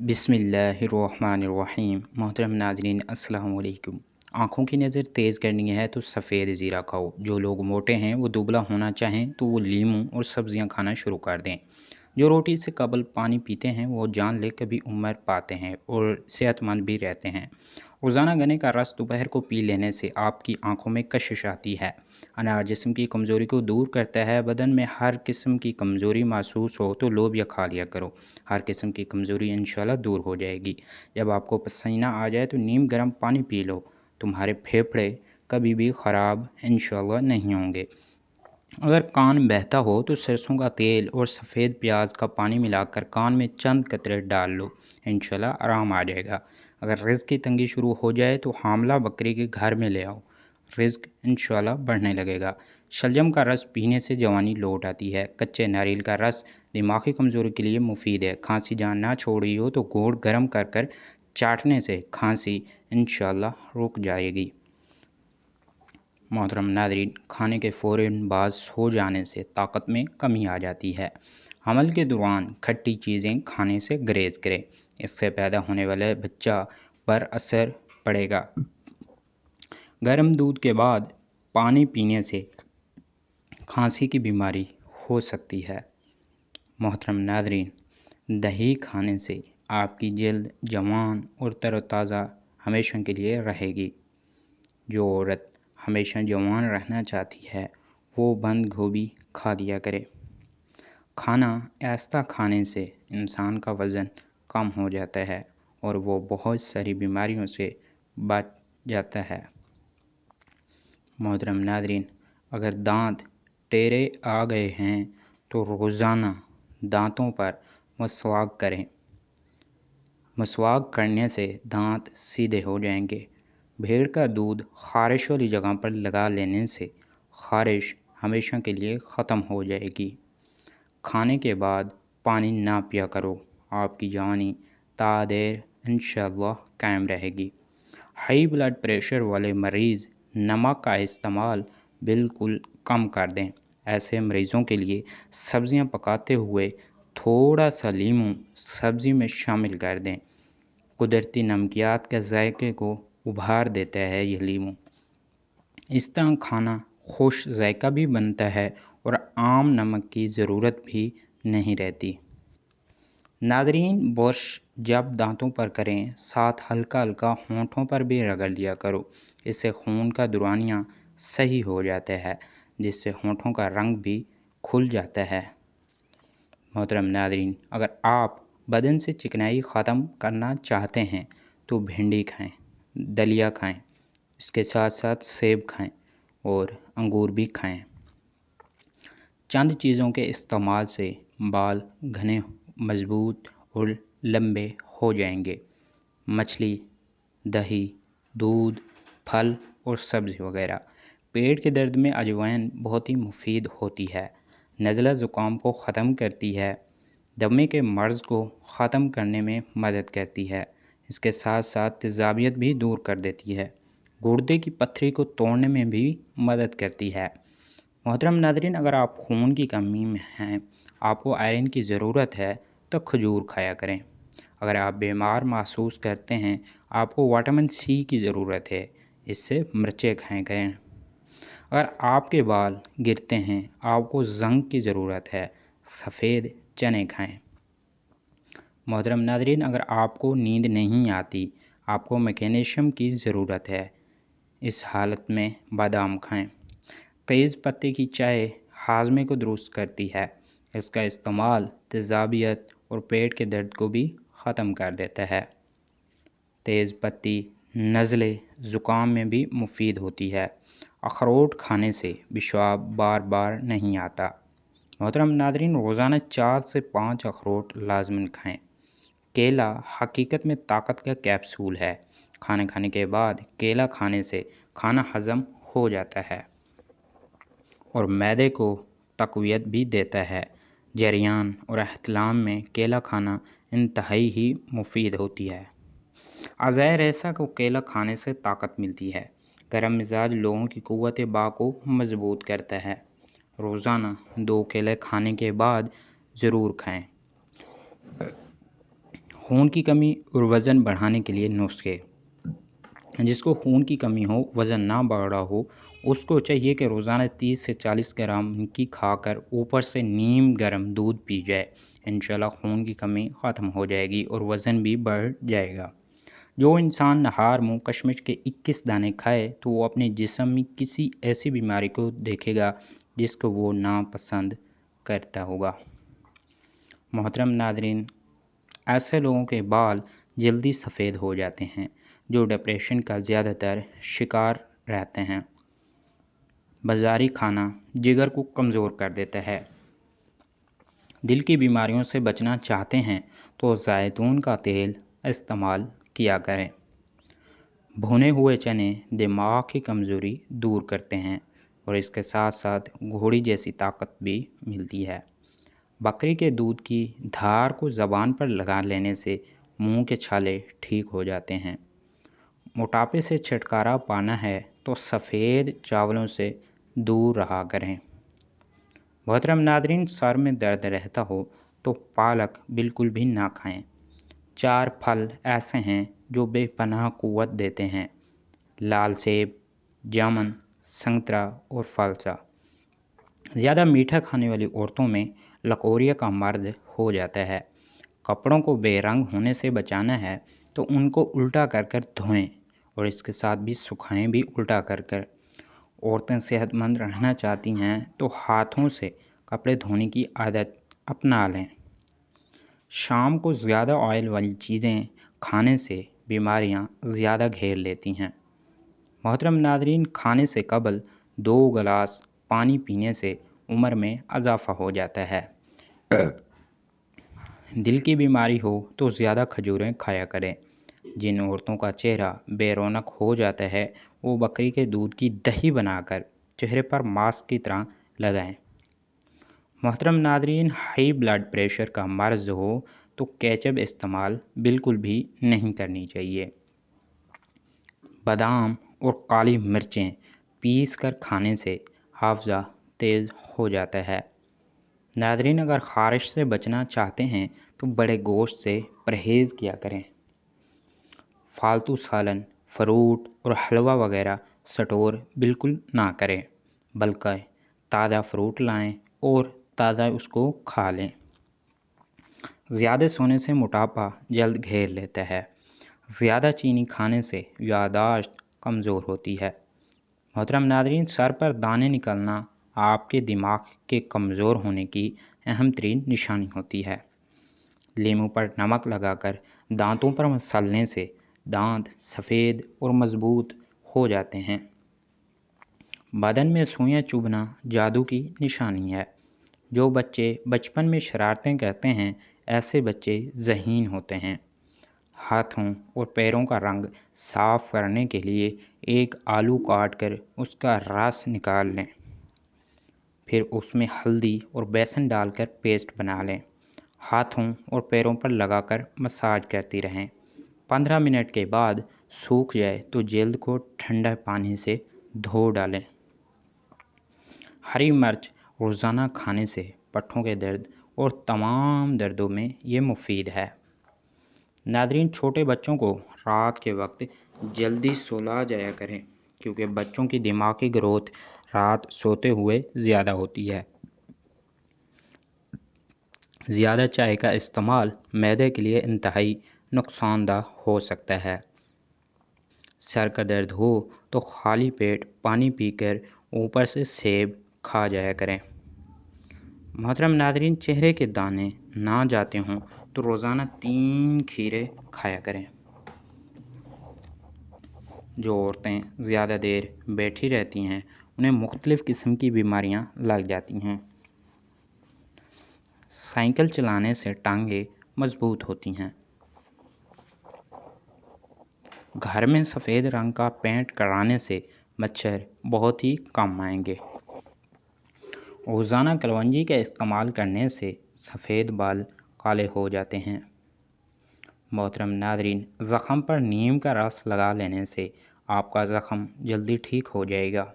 बिस्मिल्लाहिर्रहमानिर्रहीम। मोहतरम नाज़रीन अस्सलाम वालेकुम। आँखों की नज़र तेज़ करनी है तो सफ़ेद ज़ीरा खाओ। जो लोग मोटे हैं वो दुबला होना चाहें तो वो लीमू और सब्ज़ियाँ खाना शुरू कर दें। जो रोटी से कबल पानी पीते हैं वो जान ले कभी उम्र पाते हैं और सेहतमंद भी रहते हैं। रोज़ाना गन्ने का रस दोपहर को पी लेने से आपकी आंखों में कशिश आती है। अनार जिस्म की कमज़ोरी को दूर करता है। बदन में हर किस्म की कमज़ोरी महसूस हो तो लोबिया खा लिया करो। हर किस्म की कमज़ोरी इंशाल्लाह दूर हो जाएगी। जब आपको पसीना आ जाए तो नीम गर्म पानी पी लो। तुम्हारे फेफड़े कभी भी ख़राब इंशाल्लाह नहीं होंगे। अगर कान बहता हो तो सरसों का तेल और सफ़ेद प्याज का पानी मिलाकर कान में चंद कतरे डाल लो, इंशाल्लाह आराम आ जाएगा। अगर रिज़्क की तंगी शुरू हो जाए तो हामला बकरी के घर में ले आओ, रिज़्क इंशाल्लाह बढ़ने लगेगा। शलजम का रस पीने से जवानी लौट आती है। कच्चे नारियल का रस दिमागी कमज़ोरी के लिए मुफीद है। खांसी जान ना छोड़ी हो तो गुड़ गर्म कर चाटने से खांसी इंशाल्लाह रुक जाएगी। मोहतरम नाज़रीन, खाने के फ़ौरन बाद सो जाने से ताकत में कमी आ जाती है। हमल के दौरान खट्टी चीज़ें खाने से गुरेज करें, इससे पैदा होने वाले बच्चा पर असर पड़ेगा। गर्म दूध के बाद पानी पीने से खांसी की बीमारी हो सकती है। मोहतरम नाज़रीन, दही खाने से आपकी जल्द जवान और तरोताज़ा हमेशा के लिए रहेगी। जो औरत हमेशा जवान रहना चाहती है वो बंद गोभी खा लिया करे। खाना ऐसा खाने से इंसान का वज़न कम हो जाता है और वो बहुत सारी बीमारियों से बच जाता है। मोहतरम नाज़रीन, अगर दांत टेढ़े आ गए हैं तो रोज़ाना दांतों पर मसवाक करें। मसवाक करने से दांत सीधे हो जाएंगे। भेड़ का दूध ख़ारिश वाली जगह पर लगा लेने से ख़ारिश हमेशा के लिए ख़त्म हो जाएगी। खाने के बाद पानी ना पिया करो, आपकी जवानी तादेर इंशाअल्लाह कायम रहेगी। हाई ब्लड प्रेशर वाले मरीज़ नमक का इस्तेमाल बिल्कुल कम कर दें। ऐसे मरीज़ों के लिए सब्ज़ियां पकाते हुए थोड़ा सा लीमू सब्ज़ी में शामिल कर दें। कुदरती नमकियात के जायके को उभार देता है यह लीमू। इस तरह खाना खुश जायका भी बनता है और आम नमक की ज़रूरत भी नहीं रहती। नाज़रीन, ब्रश जब दांतों पर करें साथ हल्का हल्का होंठों पर भी रगड़ लिया करो। इससे खून का दौरानिया सही हो जाता है, जिससे होंठों का रंग भी खुल जाता है। मोहतरम नाज़रीन, अगर आप बदन से चिकनाई ख़त्म करना चाहते हैं तो भिंडी खाएं, दलिया खाएं, इसके साथ साथ सेब खाएं और अंगूर भी खाएं। चंद चीज़ों के इस्तेमाल से बाल घने, मज़बूत और लंबे हो जाएंगे। मछली, दही, दूध, फल और सब्ज़ी वगैरह। पेट के दर्द में अजवाइन बहुत ही मुफीद होती है। नज़ला ज़ुकाम को ख़त्म करती है। दमे के मर्ज़ को ख़त्म करने में मदद करती है। इसके साथ साथ तेज़ाबियत भी दूर कर देती है। गुर्दे की पथरी को तोड़ने में भी मदद करती है। मोहतरम नाज़रीन, अगर आप खून की कमी में हैं, आपको आयरन की ज़रूरत है तो खजूर खाया करें। अगर आप बीमार महसूस करते हैं, आपको विटामिन सी की ज़रूरत है, इससे मिर्चें खाया करें। अगर आपके बाल गिरते हैं, आपको ज़ंक की ज़रूरत है, सफ़ेद चने खाएं। मोहतरम नाज़रीन, अगर आपको नींद नहीं आती, आपको मैग्नीशियम की ज़रूरत है, इस हालत में बादाम खाएं। तेज़ पत्ते की चाय हाजमे को दुरुस्त करती है। इसका इस्तेमाल तेज़ाबियत और पेट के दर्द को भी ख़त्म कर देता है। तेज़ पत्ती नज़ले ज़ुकाम में भी मुफीद होती है। अखरोट खाने से पेशाब बार बार नहीं आता। मोहतरम नाज़रीन, रोज़ाना 4 से 5 अखरोट लाजमन खाएं। केला हकीकत में ताकत का कैप्सूल है। खाने खाने के बाद केला खाने से खाना हज़म हो जाता है और मैदे को तक़वियत भी देता है। जरियान और एहतलाम में केला खाना इंतहाई ही मुफीद होती है। अज़ाय रेसा को केला खाने से ताकत मिलती है। गर्म मिजाज लोगों की क़ुव्वत बा को मज़बूत करता है। रोज़ाना 2 केले खाने के बाद ज़रूर खाएं। خون کی کمی اور وزن بڑھانے کے لیے نسخے۔ جس کو خون کی کمی ہو، وزن نہ بڑھا ہو، اس کو چاہیے کہ روزانہ 30 سے 40 گرام کی کھا کر اوپر سے نیم گرم دودھ پی جائے۔ انشاءاللہ خون کی کمی ختم ہو جائے گی اور وزن بھی بڑھ جائے گا۔ جو انسان نہار منہ کشمش کے 21 دانے کھائے تو وہ اپنے جسم میں کسی ایسی بیماری کو دیکھے گا جس کو وہ ناپسند کرتا ہوگا۔ محترم ناظرین، ایسے لوگوں کے بال جلدی سفید ہو جاتے ہیں جو ڈپریشن کا زیادہ تر شکار رہتے ہیں۔ بازاری کھانا جگر کو کمزور کر دیتا ہے۔ دل کی بیماریوں سے بچنا چاہتے ہیں تو زیتون کا تیل استعمال کیا کریں۔ بھنے ہوئے چنے دماغ کی کمزوری دور کرتے ہیں اور اس کے ساتھ ساتھ گھوڑی جیسی طاقت بھی ملتی ہے۔ بکری کے دودھ کی دھار کو زبان پر لگا لینے سے منہ کے چھالے ٹھیک ہو جاتے ہیں۔ موٹاپے سے چھٹکارا پانا ہے تو سفید چاولوں سے دور رہا کریں۔ محترم ناظرین، سر میں درد رہتا ہو تو پالک بالکل بھی نہ کھائیں۔ 4 پھل ایسے ہیں جو بے پناہ قوت دیتے ہیں: لال سیب، جامن، سنترا اور فلسا۔ زیادہ میٹھا کھانے والی عورتوں میں لکوریا کا مرض ہو جاتا ہے۔ کپڑوں کو بے رنگ ہونے سے بچانا ہے تو ان کو الٹا کر کر دھوئیں اور اس کے ساتھ بھی سکھائیں بھی الٹا کر کر۔ عورتیں صحت مند رہنا چاہتی ہیں تو ہاتھوں سے کپڑے دھونے کی عادت اپنا لیں۔ شام کو زیادہ آئل والی چیزیں کھانے سے بیماریاں زیادہ گھیر لیتی ہیں۔ محترم ناظرین، کھانے سے قبل 2 گلاس پانی پینے سے عمر میں اضافہ ہو جاتا ہے۔ دل کی بیماری ہو تو زیادہ کھجوریں کھایا کریں۔ جن عورتوں کا چہرہ بے رونق ہو جاتا ہے وہ بکری کے دودھ کی دہی بنا کر چہرے پر ماسک کی طرح لگائیں۔ محترم ناظرین، ہائی بلڈ پریشر کا مرض ہو تو کیچپ استعمال بالکل بھی نہیں کرنی چاہیے۔ بادام اور کالی مرچیں پیس کر کھانے سے حافظہ تیز ہو جاتا ہے۔ ناظرین، اگر خارش سے بچنا چاہتے ہیں تو بڑے گوشت سے پرہیز کیا کریں۔ فالتو سالن، فروٹ اور حلوہ وغیرہ سٹور بالکل نہ کریں، بلکہ تازہ فروٹ لائیں اور تازہ اس کو کھا لیں۔ زیادہ سونے سے موٹاپا جلد گھیر لیتا ہے۔ زیادہ چینی کھانے سے یادداشت کمزور ہوتی ہے۔ محترم ناظرین، سر پر دانے نکلنا آپ کے دماغ کے کمزور ہونے کی اہم ترین نشانی ہوتی ہے۔ لیموں پر نمک لگا کر دانتوں پر مسلنے سے دانت سفید اور مضبوط ہو جاتے ہیں۔ بدن میں سوئیاں چبھنا جادو کی نشانی ہے۔ جو بچے بچپن میں شرارتیں کرتے ہیں ایسے بچے ذہین ہوتے ہیں۔ ہاتھوں اور پیروں کا رنگ صاف کرنے کے لیے ایک آلو کاٹ کر اس کا رس نکال لیں، پھر اس میں ہلدی اور بیسن ڈال کر پیسٹ بنا لیں۔ ہاتھوں اور پیروں پر لگا کر مساج کرتی رہیں۔ 15 منٹ کے بعد سوکھ جائے تو جلد کو ٹھنڈا پانی سے دھو ڈالیں۔ ہری مرچ روزانہ کھانے سے پٹھوں کے درد اور تمام دردوں میں یہ مفید ہے۔ ناظرین، چھوٹے بچوں کو رات کے وقت جلدی سلا جایا کریں کیونکہ بچوں کی دماغی گروتھ رات سوتے ہوئے زیادہ ہوتی ہے۔ زیادہ چائے کا استعمال معدے کے لیے انتہائی نقصان دہ ہو سکتا ہے۔ سر کا درد ہو تو خالی پیٹ پانی پی کر اوپر سے سیب کھا جایا کریں۔ محترم ناظرین، چہرے کے دانے نہ جاتے ہوں تو روزانہ 3 کھیرے کھایا کریں۔ جو عورتیں زیادہ دیر بیٹھی رہتی ہیں انہیں مختلف قسم کی بیماریاں لگ جاتی ہیں۔ سائیکل چلانے سے ٹانگیں مضبوط ہوتی ہیں۔ گھر میں سفید رنگ کا پینٹ کرانے سے مچھر بہت ہی کم آئیں گے۔ روزانہ کلونجی کا استعمال کرنے سے سفید بال کالے ہو جاتے ہیں۔ محترم ناظرین، زخم پر نیم کا رس لگا لینے سے آپ کا زخم جلدی ٹھیک ہو جائے گا۔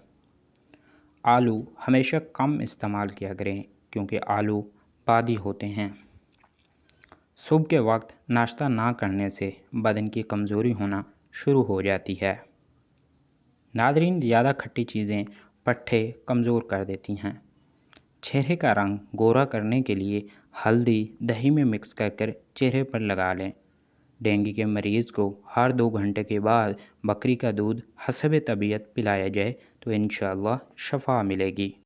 آلو ہمیشہ کم استعمال کیا کریں کیونکہ آلو بادی ہوتے ہیں۔ صبح کے وقت ناشتہ نہ کرنے سے بدن کی کمزوری ہونا شروع ہو جاتی ہے۔ ناظرین، زیادہ کھٹی چیزیں پٹھے کمزور کر دیتی ہیں۔ چہرے کا رنگ گورا کرنے کے لیے ہلدی دہی میں مکس کر چہرے پر لگا لیں۔ ڈینگی کے مریض کو ہر 2 گھنٹے کے بعد بکری کا دودھ حسب طبیعت پلایا جائے تو انشاءاللہ شفا ملے گی۔